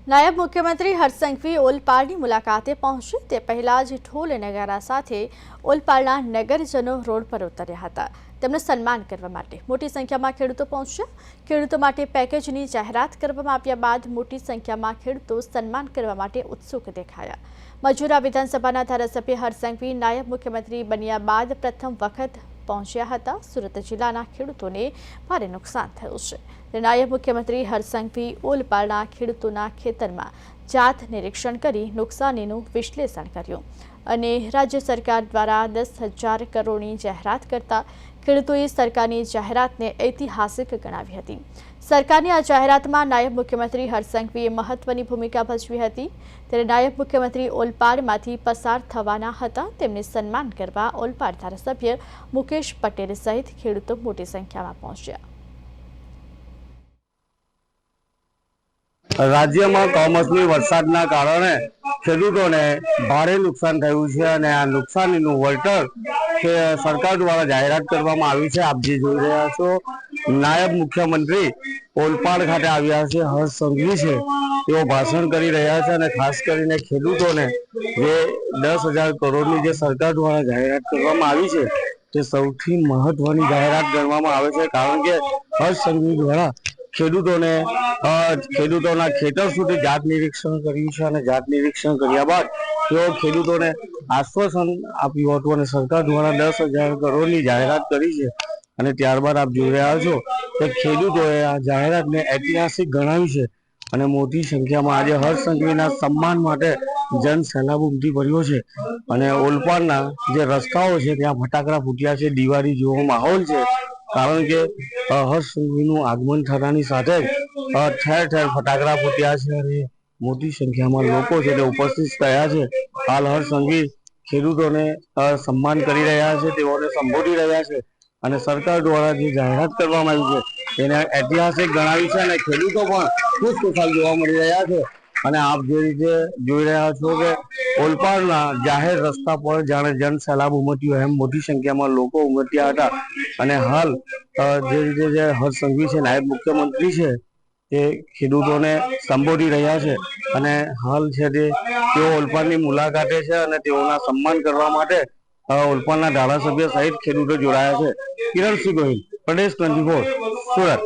નાયબ મુખ્યમંત્રી હર્ષ સંઘવી ઓલપાડની મુલાકાતે પહોંચે તે પહેલા જ ઢોલ નગારા સાથે ઓલપાડના નગરજનો રોડ પર ઉતર્યા હતા। તેમનું સન્માન કરવા માટે મોટી સંખ્યામાં ખેડૂતો પહોંચ્યા। ખેડૂતો માટે પેકેજની જાહેરાત કરવામાં આવ્યા બાદ મોટી સંખ્યામાં ખેડૂતો સન્માન કરવા માટે ઉત્સુક દેખાયા। મજૂરા વિધાનસભાના ધારાસભ્ય હર્ષ સંઘવી નાયબ મુખ્યમંત્રી બન્યા બાદ પ્રથમ વખત પહોંચ્યા હતા। સુરત જિલ્લાના ખેડૂતોને ભારે નુકસાન થયું છે। નાયબ મુખ્યમંત્રી હર્ષ સંઘવી ઓલપાડના ખેડૂતોના ખેતરમાં જાત નિરીક્ષણ કરી નુકસાનીનું વિશ્લેષણ કર્યું અને રાજ્ય સરકાર દ્વારા 10,000 કરોડની જાહેરાત કરતા ખેડૂતોએ સરકારની જાહેરાતને ઐતિહાસિક ગણાવી હતી। સરકારની આ જાહેરાતમાં નાયબ મુખ્યમંત્રી હર્ષ સંઘવીએ મહત્વની ભૂમિકા ભજવી હતી। ત્યારે નાયબ મુખ્યમંત્રી ઓલપાડમાંથી પસાર થવાના હતા। તેમને સન્માન કરવા ઓલપાડ ધારાસભ્ય મુકેશ પટેલ સહિત ખેડૂતો મોટી સંખ્યામાં પહોંચ્યા। राज्य में कमोसमी वरसादना कारणे खेडूतोने भारे नुकसान थयुं छे अने आ नुकसानीनुं वळतर सरकार द्वारा जाहेरात करवामां आवी छे। आप जे जोई रह्या छो नायब मुख्यमंत्री ओलपाड खाते आव्या छे। हर्ष संघवी छे तेओ भाषण करी रह्या छे अने खास करीने खेडूतोने जे 10,000 करोड़नी जे सरकार द्वारा जाहेरात करवामां आवी छे ते सौथी महत्वनी जाहेरात गणवामां आवे छे। कारण के हर्ष संघवी द्वारा ખેડૂતોને ખેડૂતોના ખેતર સુધી જાત નિરીક્ષણ કર્યું છે અને જાત નિરીક્ષણ કર્યા બાદ તેઓ ખેડૂતોને આશ્વાસન આપ્યું હતું અને સરકાર દ્વારા 10,000 કરોડની જાહેરાત કરી છે। અને ત્યારબાદ આપ જોઈ રહ્યા છો કે ખેડૂતોએ આ જાહેરાતને ઐતિહાસિક ગણાવી છે અને મોટી સંખ્યામાં આજે હર્ષ સંઘવીના સન્માન માટે જન સૈલાબ ઉમટી પડ્યો છે। અને ઓલપાડના જે રસ્તાઓ છે ત્યાં ફટાકડા ફૂટ્યા છે। દિવાળી જેવો માહોલ છે કારણ કે હર્ષ સંઘવીનું આગમન થતાની સાથે ઠેર ઠેર ફટાકડા ફૂટ્યા છે અને મોટી સંખ્યામાં લોકો છે તે ઉપસ્થિત થયા છે। હાલ હર્ષ સંઘવી ખેડૂતોને સન્માન કરી રહ્યા છે, તેઓને સંબોધી રહ્યા છે અને સરકાર દ્વારા જે જાહેરાત કરવામાં આવી છે તેને ઐતિહાસિક ગણાવી છે અને ખેડૂતો પણ ખુશખુશાલ જોવા મળી રહ્યા છે। અને આપ જે રીતે જોઈ રહ્યા છો કે ઓલપાડના જાહેર રસ્તા પર જાણે જન સૈલાબ ઉમટ્યું એમ મોટી સંખ્યામાં લોકો ઉમટ્યા હતા। અને હાલ જે રીતે જે હર્ષ સંઘવી છે નાયબ મુખ્યમંત્રી છે તે ખેડૂતોને સંબોધી રહ્યા છે અને હાલ છે તેઓ ઓલપાડની મુલાકાતે છે અને તેઓના સન્માન કરવા માટે ઓલપાડના ધારાસભ્ય સહિત ખેડૂતો જોડાયા છે। કિરણસિંહ ગોહિલ, પ્રદેશ 24, સુરત।